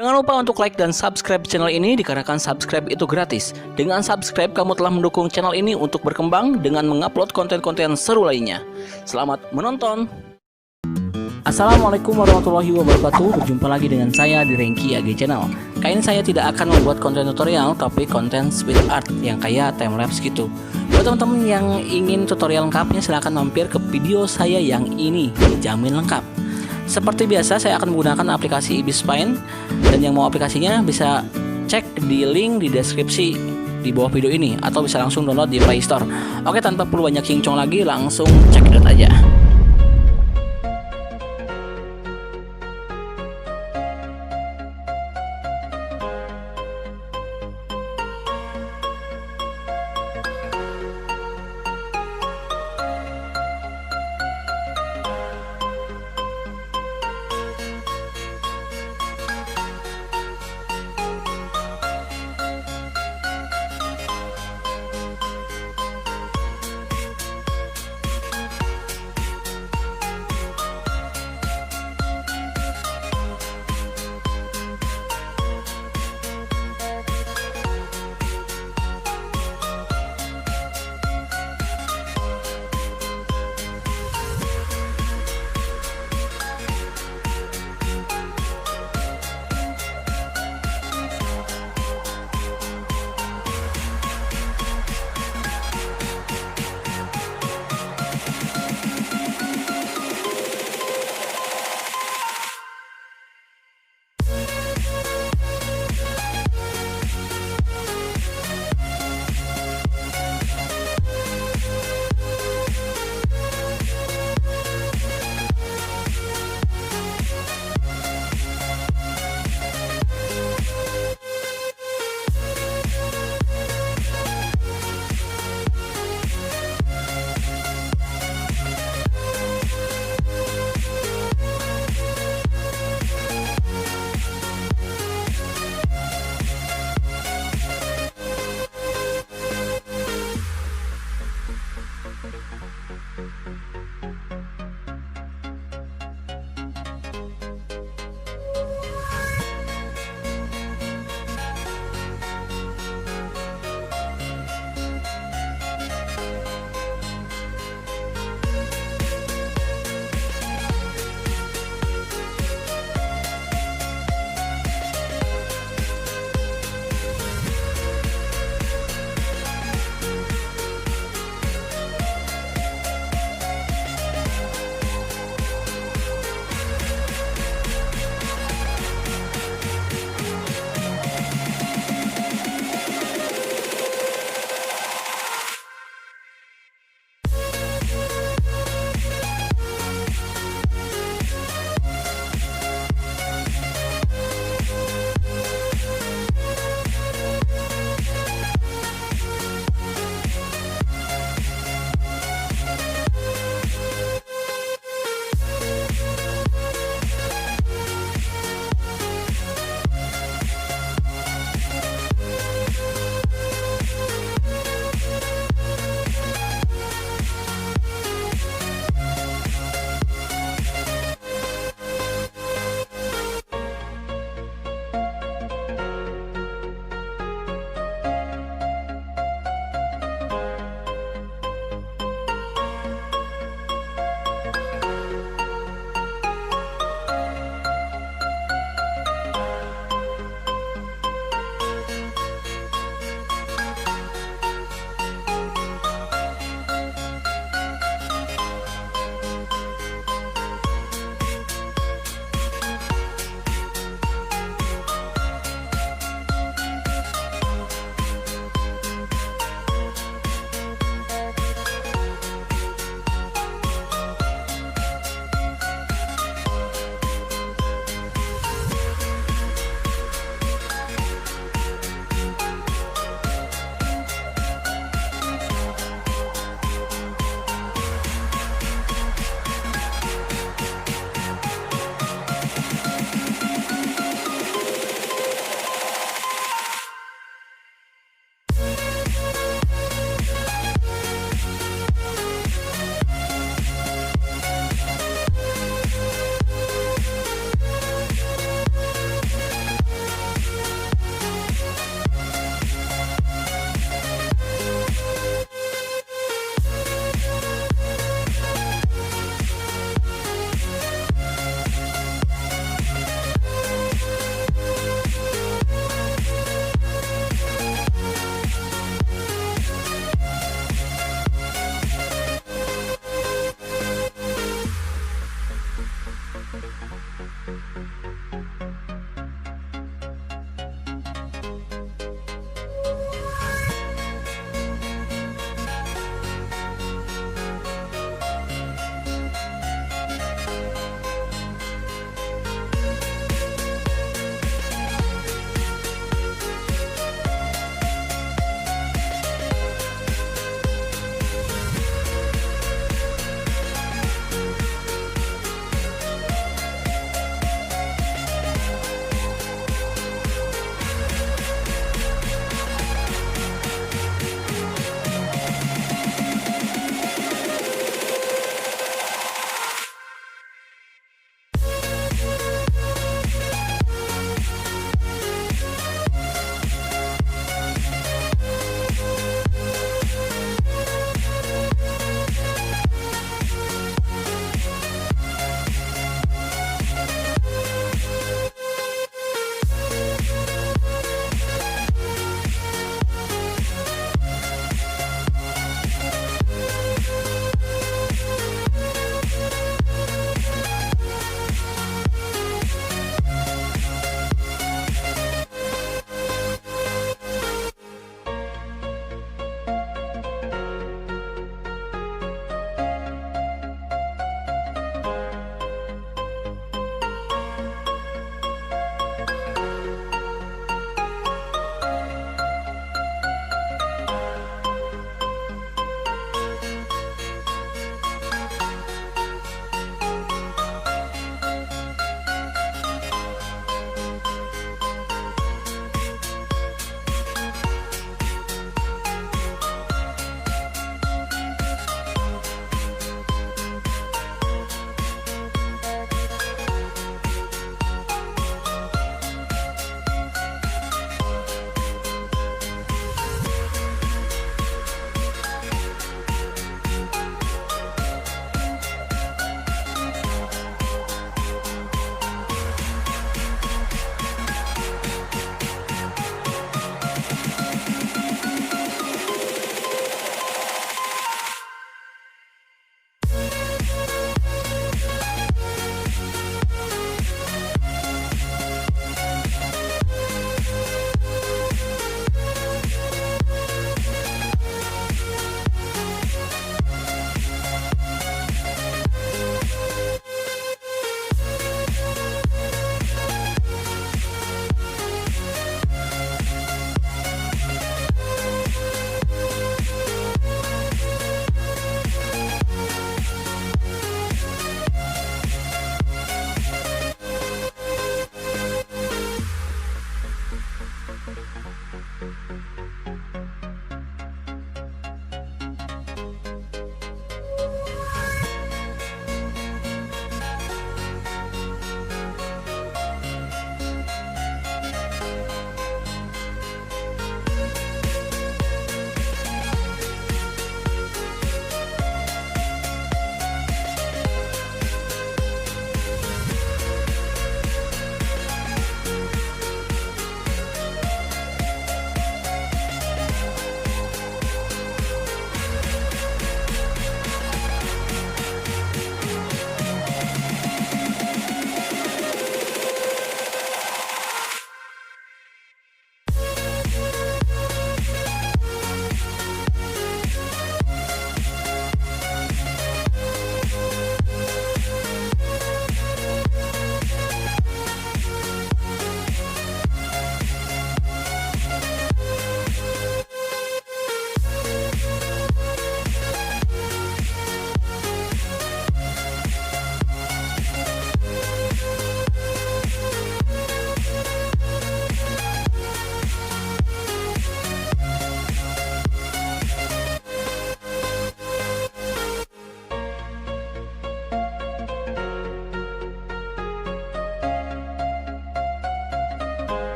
Jangan lupa untuk like dan subscribe channel ini dikarenakan subscribe itu gratis. Dengan subscribe kamu telah mendukung channel ini untuk berkembang dengan mengupload konten-konten seru lainnya. Selamat menonton. Assalamualaikum warahmatullahi wabarakatuh. Berjumpa lagi dengan saya di rengkiag channel. Kali ini saya tidak akan membuat konten tutorial, tapi konten with art yang kayak time lapse gitu. Buat teman-teman yang ingin tutorial lengkapnya, silahkan mampir ke video saya yang ini, dijamin lengkap. Seperti biasa, saya akan menggunakan aplikasi IbisPaint, dan yang mau aplikasinya bisa cek di link di deskripsi di bawah video ini, atau bisa langsung download di Play Store. Oke, tanpa perlu banyak cincong lagi, langsung check it out aja.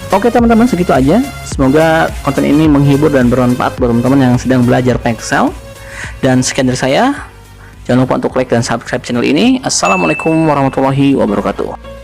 Oke teman-teman, segitu aja. Semoga konten ini menghibur dan bermanfaat buat teman-teman yang sedang belajar VEXEL. Dan sekian dari saya. Jangan lupa untuk like dan subscribe channel ini. Assalamualaikum warahmatullahi wabarakatuh.